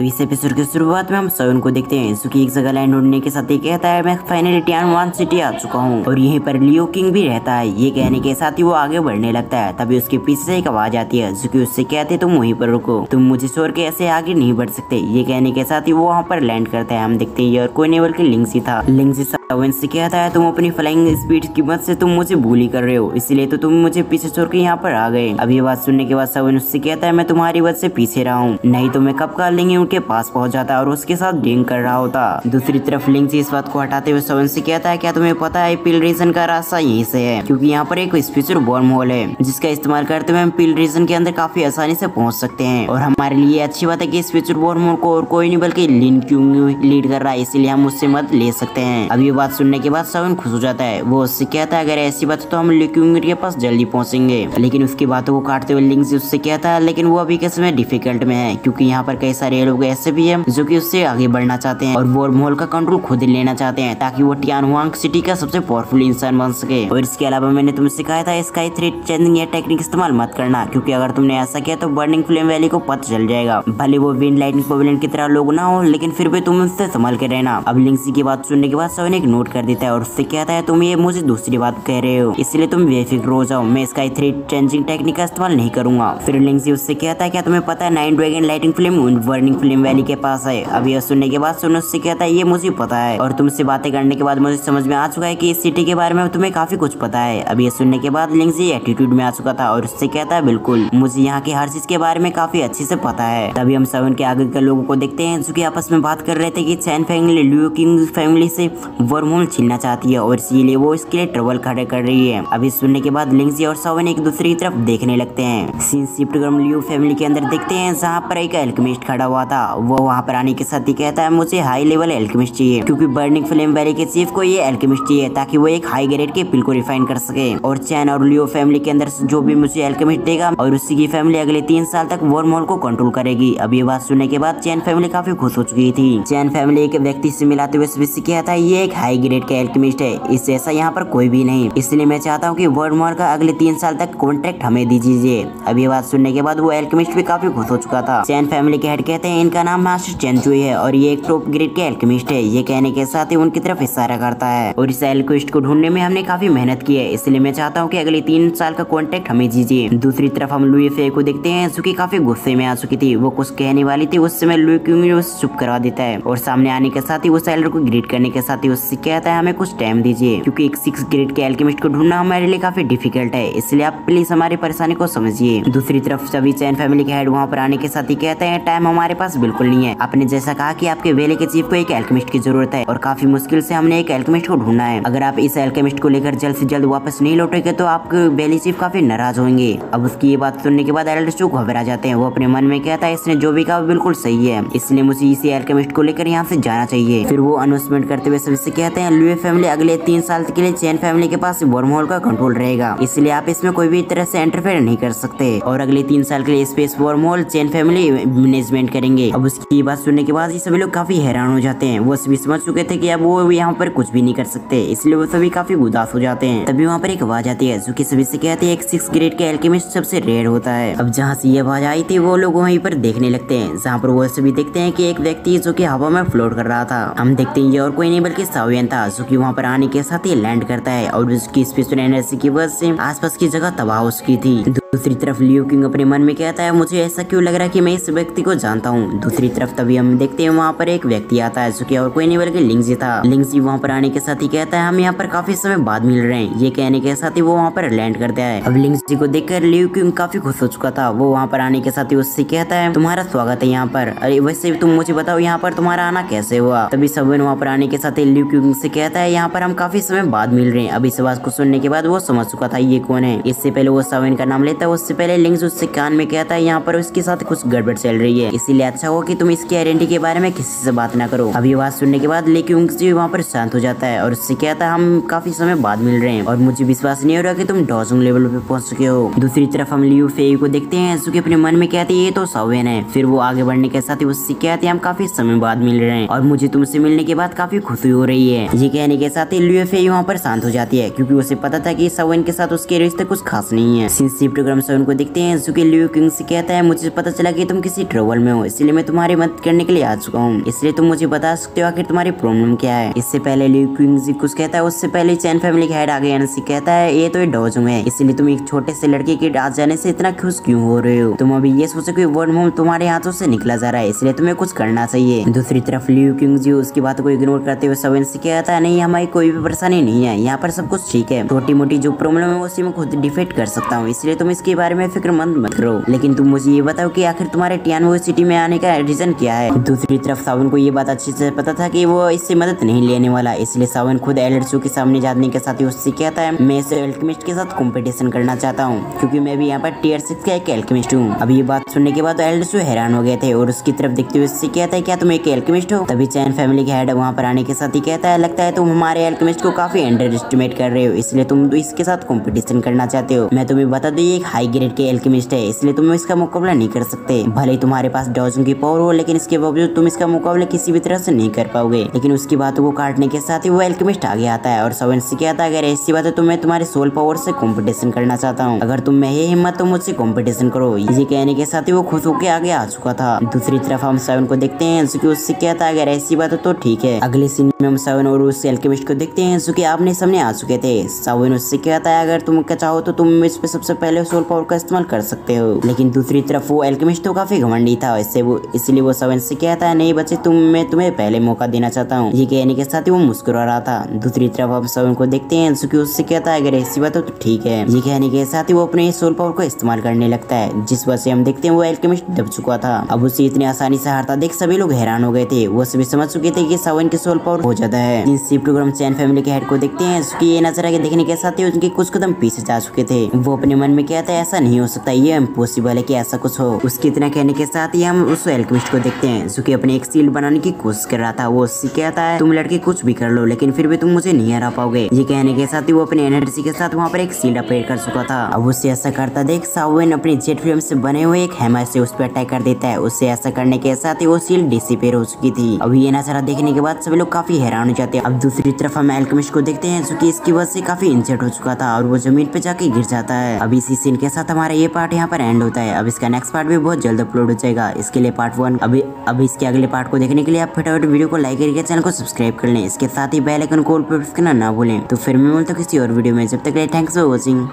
तो इस एपिसोड की शुरुआत में हम सवन को देखते हैं जो कि एक जगह लैंड होने के साथ ही कहता है मैं फाइनली टियानवान सिटी आ चुका हूँ और यहीं पर लियो किंग भी रहता है। ये कहने के साथ ही वो आगे बढ़ने लगता है। तभी उसके पीछे से एक आवाज आती है जो कि उससे कहते तुम वहीं पर रुको, तुम मुझे छोड़ के ऐसे आगे नहीं बढ़ सकते। ये कहने के साथ ही वो वहाँ पर लैंड करता है। हम देखते हैं और कोई नहीं बल्कि लिंगजी था। लिंगजी सवन से कहता है तुम अपनी फ्लाइंग स्पीड की मदद से तुम मुझे बुली कर रहे हो, इसलिए तो तुम मुझे पीछे छोड़ के यहाँ पर आ गए। अब ये बात सुनने के बाद सवन उससे कहता है मैं तुम्हारी वजह से पीछे रहा हूँ, नहीं तो मैं कब का लिंग उनके पास पहुंच जाता और उसके साथ डेंग कर रहा होता। दूसरी तरफ लिंगजी इस बात को हटाते हुए सवन से कहता है क्या तुम्हें पता है पिल रीजन का रास्ता यहीं से है, क्योंकि यहाँ पर एक स्पेशल वर्म होल है जिसका इस्तेमाल करते हुए हम पिल रीजन के अंदर काफी आसानी से पहुंच सकते हैं। और हमारे लिए अच्छी बात है कि स्पेशल वर्म होल को और कोई नहीं बल्कि लिन क्यूंग लीड कर रहा है, इसलिए हम उससे मदद ले सकते हैं। अब ये बात सुनने के बाद सवन खुश हो जाता है। वो उससे कहता है अगर ऐसी बात तो हम लिक्यूंग के पास जल्दी पहुंचेंगे। लेकिन उसकी बातों को काटते हुए लिंगजी उससे कहता है लेकिन वो अभी के समय डिफिकल्ट में है, क्योंकि यहाँ पर कई सारे लोग ऐसे भी हैं जो कि उससे आगे बढ़ना चाहते हैं और वर्म होल का कंट्रोल खुद लेना चाहते हैं ताकि वो टियानवांग सिटी का सबसे पावरफुल इंसान बन सके। और इसके अलावा मैंने तुमसे सिखाया था स्काई थ्रेड चेंजिंग या टेक्निक इस्तेमाल मत करना, क्योंकि अगर तुमने ऐसा किया तो बर्निंग फ्लेम वैली को पता चल जाएगा। भले वो विंड लाइटनिंग पवेलियन की तरह लोग ना हो, लेकिन फिर भी तुम उससे संभाल के रहना। अब लिंगजी की बात सुनने के बाद सवन एक नोट कर देता है और उससे कहता है तुम ये मुझे दूसरी बात कह रहे हो, इसलिए तुम बेफिक्र हो जाओ, मैं स्काई थ्रेड चेंजिंग टेक्निक का इस्तेमाल नहीं करूंगा। फिर लिंगजी उससे कहता है क्या तुम्हें पता है nine dragon lighting flame burning flame valley के पास है। अब यह सुनने के बाद सवन उससे कहता है ये मुझे पता है और तुमसे बातें करने के बाद मुझे समझ में आ चुका है कि इस सिटी के बारे में तुम्हें काफी कुछ पता है। अब ये सुनने के बाद लिंगजी एटीट्यूड में आ चुका था और उससे कहता है बिल्कुल, मुझे यहाँ की हर चीज के बारे में काफी अच्छे से पता है। तभी हम सवन के आगे के लोगों को देखते हैं जो कि आपस में बात कर रहे थे कि चैन फैमिली लियो किंग फैमिली से वर्म होल छीनना चाहती है और इसीलिए वो इसके लिए ट्रबल खड़े कर रही है। अभी सुनने के बाद लिंगजी और सवन एक दूसरे की तरफ देखने लगते हैं। सीन शिफ्ट कर लियो फैमिली के अंदर देखते हैं जहाँ पर एक एल्केमिस्ट खड़ा हुआ था। वो वहाँ पर आने के साथ ही कहता है मुझे हाई लेवल एल्केमिस्ट चाहिए, क्योंकि बर्निंग फ्लेम वैली के चीफ को ये एल्केमिस्ट चाहिए ताकि वो एक हाई ग्रेड के पिल को रिफाइन कर सके। और चैन और लियो फैमिली के अंदर जो भी मुझे एल्केमिस्ट देगा और उसी की फैमिली अगले 3 साल तक वर्म होल को कंट्रोल करेगी। अब ये बात सुनने के बाद चैन फैमिली काफी खुश हो चुकी थी। चैन फैमिली एक व्यक्ति से मिलाते हुए इससे कहता है ये एक हाई ग्रेड का एल्केमिस्ट है, इससे ऐसा यहाँ पर कोई भी नहीं, इसलिए मैं चाहता हूँ कि वर्म होल का अगले 3 साल तक कॉन्ट्रैक्ट हमें दीजिए। अब ये बात सुनने के बाद वो एल्केमिस्ट भी काफी खुश हो चुका था। चैन फैमिली के हेड कहते हैं इनका नाम मास्टर चेंचुई है और ये एक टॉप ग्रेड के एल्केमिस्ट है। ये कहने के साथ ही उनकी तरफ इशारा करता है और इस एल्केमिस्ट को ढूंढने में हमने काफी मेहनत की है, इसलिए मैं चाहता हूँ कि अगले 3 साल का कॉन्ट्रैक्ट हमें दीजिए। दूसरी तरफ हम लुई फे को देखते हैं जो कि काफी गुस्से में आ चुकी थी। वो कुछ कहने वाली थी, उस समय लुई क्यूंग उसे चुप करवा देता है और सामने आने के साथ ही वो साइलर को ग्रीट करने के साथ ही उससे कहता है हमें कुछ टाइम दीजिए, क्योंकि एक 6 ग्रेड के एल्केमिस्ट को ढूंढना हमारे लिए काफी डिफिकल्ट है, इसलिए आप प्लीज हमारी परेशानी को समझिए। दूसरी तरफ सभी चैन फैमिली के हेड वहाँ पर आने के साथ ही कहते हैं टाइम हमारे पास बिल्कुल नहीं है। आपने जैसा कहा कि आपके वेले के चीफ को एक एल्केमिस्ट की जरूरत है और काफी मुश्किल से हमने एक एल्केमिस्ट को ढूंढना है। अगर आप इस एल्केमिस्ट को लेकर जल्द से जल्द वापस नहीं लौटेंगे तो आपके वेली चीफ काफी नाराज होंगे। अब उसकी ये बात सुनने के बाद एल्डर चूक घबरा जाते हैं। वो अपने मन में कहता है इसने जो भी कहा बिल्कुल सही है, इसलिए मुझे इसी एल्केमिस्ट को लेकर यहाँ से जाना चाहिए। फिर वो अनाउंसमेंट करते हुए सबसे कहते हैं लुई फैमिली अगले 3 साल के लिए चैन फैमिली के पास वर्म होल का कंट्रोल रहेगा, इसलिए आप इसमें कोई भी तरह से इंटरफेयर नहीं कर सकते और अगले 3 साल के लिए स्पेस वर्म होल चैन फैमिली मैनेजमेंट करेंगे। अब उसकी बात सुनने के बाद ये सभी लोग काफी हैरान हो जाते हैं। वो सभी समझ चुके थे कि अब वो यहाँ पर कुछ भी नहीं कर सकते, इसलिए वो सभी काफी उदास हो जाते हैं। तभी वहाँ पर एक आवाज आती है जो कि सभी से कहते हैं एक 6 ग्रेड के एल्केमिस्ट सबसे रेयर होता है। अब जहाँ से ये आवाज आई थी वो लोग वहीं पर देखने लगते हैं, जहाँ पर वो सभी देखते हैं कि एक व्यक्ति जो कि हवा में फ्लोट कर रहा था। हम देखते हैं ये और कोई नहीं बल्कि सावियन था जो कि वहाँ पर आने के साथ ही लैंड करता है और उसकी स्पेशल एनर्जी की वजह से आसपास की जगह तबाह हो चुकी थी। दूसरी तरफ लियो किंग अपने मन में कहता है मुझे ऐसा क्यों लग रहा है कि मैं इस व्यक्ति को जानता हूँ। दूसरी तरफ तभी हम देखते हैं वहाँ पर एक व्यक्ति आता है जो कि और कोई नहीं बल्कि लिंगजी था। लिंगजी वहाँ पर आने के साथ ही कहता है हम यहाँ पर काफी समय बाद मिल रहे हैं। ये कहने के साथ ही वो वहाँ पर लैंड करता है। अब लिंगजी को देखकर लियो किंग काफी खुश हो चुका था। वो वहाँ पर आने के साथ ही उससे कहता है तुम्हारा स्वागत है यहाँ पर, अरे वैसे तुम मुझे बताओ यहाँ पर तुम्हारा आना कैसे हुआ। तभी सवन वहाँ पर आने के साथ ही लियो किंग से कहता है यहाँ पर हम काफी समय बाद मिल रहे हैं। अब इस बात को सुनने के बाद वो समझ चुका था ये कौन है। इससे पहले वो सवन का नाम लेता है, उससे पहले लिंगजी उससे कान में कहता है यहाँ पर उसके साथ कुछ गड़बड़ चल रही है, इसीलिए अच्छा हो कि तुम इसकी आइडेंटिटी के बारे में किसी से बात ना करो। अब ये बात सुनने के बाद लिंगजी वहाँ पर शांत हो जाता है और उससे कहता है हम काफी समय बाद मिल रहे हैं और मुझे विश्वास नहीं हो रहा कि तुम डॉजिंग लेवल पे पहुंच चुके हो। दूसरी तरफ हम लियो फे को देखते हैं जो कि अपने मन में कहती है ये तो सावियन है। फिर वो आगे बढ़ने के साथ ही उससे कहते हैं हम काफी समय बाद मिल रहे हैं और मुझे तुमसे मिलने के बाद काफी खुशी हो रही है। ये कहने के साथ ही लियो फे वहाँ पर शांत हो जाती है, क्योंकि उसे पता था कि सावियन के साथ उसके रिश्ते कुछ खास नहीं है। शिफ्ट प्रोग्राम सेवन को देखते हैं। एंसुकी लियू किंग से कहता है मुझे पता चला कि तुम किसी ट्रबल में हो, इसलिए मैं तुम्हारी मदद करने के लिए आ चुका हूँ, इसलिए तुम मुझे बता सकते हो आखिर तुम्हारी प्रॉब्लम क्या है। इससे पहले लियू किंग जी कुछ कहता है, उससे पहले चैन फैमिली के हेड आ गए। एनसी कहता है ये तो एक डोजोंग है, इसलिए तुम एक छोटे से लड़के के आ जाने से इतना खुश क्यों हो रहे हो। तुम अभी ये सोचो कि वर्ड होम तुम्हारे हाथों से निकला जा रहा है, इसलिए तुम्हें कुछ करना चाहिए। दूसरी तरफ लियू किंग जी उसकी बातों को इग्नोर करते हुए सब एनसी कहता है नहीं हमारी कोई भी परेशानी नहीं है, यहाँ पर सब कुछ ठीक है, छोटी मोटी जो प्रॉब्लम है उसी में खुद डिफेक्ट कर सकता हूँ, इसलिए तुम इसके बारे में फिक्रमंद मत करो। लेकिन तुम मुझे ये बताओ कि आखिर तुम्हारे टियानवो सिटी में आने का रीजन क्या है। दूसरी तरफ सावन को ये बात अच्छी से पता था कि वो इससे मदद नहीं लेने वाला, इसलिए सावन खुद एल्डर्सू के सामने जाने के साथ ही उससे कहता है मैं इस एल्केमिस्ट के साथ कंपटीशन करना चाहता हूँ, क्योंकि मैं भी यहाँ पर टियर 6 का एक एल्केमिस्ट हूँ। अब ये बात सुनने के बाद एल्डर्सू हैरान हो गए थे और उसकी तरफ देखते हुए उससे कहता है क्या तुम एक एल्केमिस्ट हो। तभी चैन फैमिली के हेड वहाँ पर आने के साथ ही कहता है लगता है तुम हमारे एल्केमिस्ट को काफी अंडर एस्टिमेट कर रहे हो, इसलिए तुम इसके साथ कंपटीशन करना चाहते हो। मैं तुम्हें बता दूं ये एक हाई ग्रेड के एल्केमिस्ट है, इसलिए तुम इसका मुकाबला नहीं कर सकते। भले ही तुम्हारे पास डोजोंग की पावर हो, लेकिन इसके बावजूद तुम इसका मुकाबला किसी भी तरह से नहीं कर पाओगे। लेकिन उसकी बातों को काटने के साथ ही वो एल्केमिस्ट आगे आता है और सेवन से कहता है अगर ऐसी बात है तो मैं तुम्हारे सोल पावर से कंपटीशन करना चाहता हूँ, अगर तुम में है हिम्मत तो मुझसे कंपटीशन करो। ये कहने के साथ ही वो खुश होकर आगे आ चुका था। दूसरी तरफ हम सेवन को देखते हैं। उससे कहता है अगर ऐसी बात है तो ठीक है। अगले सीन में हम सेवन और उस एल्केमिस्ट को देखते हैं जो कि आपने सामने आ चुके थे। सेवन उससे कहता है अगर तुम चाहो तो तुम इस पे सबसे पहले सोल पावर का इस्तेमाल कर सकते हो। लेकिन दूसरी तरफ वो एल्केमिस्ट तो काफी घमंडी था, इसलिए वो सेवन से कहता है नहीं बच्चे मैं तुम्हें पहले मौका देना चाहता हूँ। ये कहने के साथ ही वो मुस्कुरा रहा था। दूसरी तरफ हम सेवन को देखते हैं जो कि उससे कहता है अगर ऐसी बात हो तो ठीक है। ये कहने के साथ ही वो अपने सोल पावर को इस्तेमाल करने लगता है, जिस वजह से हम देखते हैं वो एल्केमिस्ट दब चुका था। अब उसे इतनी आसानी से हारता देख सभी लोग हैरान हो गए थे। वो सभी समझ चुके थे कि सेवन की सोल पावर बहुत ज्यादा है। इसी प्रोग्राम चैन फैमिली के हेड को देखते हैं जो कि ये नजर आके देखने के साथ ही उनके कुछ कदम पीछे जा चुके थे। वो अपने मन में कहता है ऐसा नहीं हो सकता, ये इम्पॉसिबल है कि ऐसा कुछ हो। उसके इतना कहने के साथ ही हम उस एल्केमिस्ट को देखते हैं जो कि अपने एक शील्ड बनाने की कोशिश कर रहा था। वो उससे कहता है तुम लड़के कुछ भी कर लो लेकिन फिर भी तुम मुझे नहीं हरा पाओगे। ये कहने के साथ ही वो अपने एनर्जी के साथ वहाँ पर एक शील्ड अपग्रेड कर चुका था। अब उससे ऐसा करता देख सावन अपनी जेट फ्रेम से बने हुए एक हैमर से उस पर अटैक कर देता है। उससे ऐसा करने के साथ ही वो शील्ड डिसिपेयर हो चुकी थी। अब ये नजारा देखने के बाद सभी लोग काफी हैरान हो जाते हैं। अब दूसरी तरफ हम एल्केमिस्ट को देखते हैं जो कि इसकी वजह से काफी इंजर्ड हो चुका था और वो जमीन पे जाके गिर जाता है। अब इसी सीन के साथ हमारा ये पार्ट यहाँ पर एंड होता है। अब इसका नेक्स्ट पार्ट भी बहुत जल्द अपलोड हो जाएगा। इसके लिए पार्ट 1 अभी इसके अगले पार्ट को देखने के लिए आप फटाफट वीडियो को लाइक करके चैनल को सब्सक्राइब कर लें। इसके साथ ही बेल आइकन को ऑल पर प्रेस करना ना भूलें। तो फिर मैं मिलता हूं किसी और वीडियो में, जब तक के लिए थैंक्स फॉर वॉचिंग।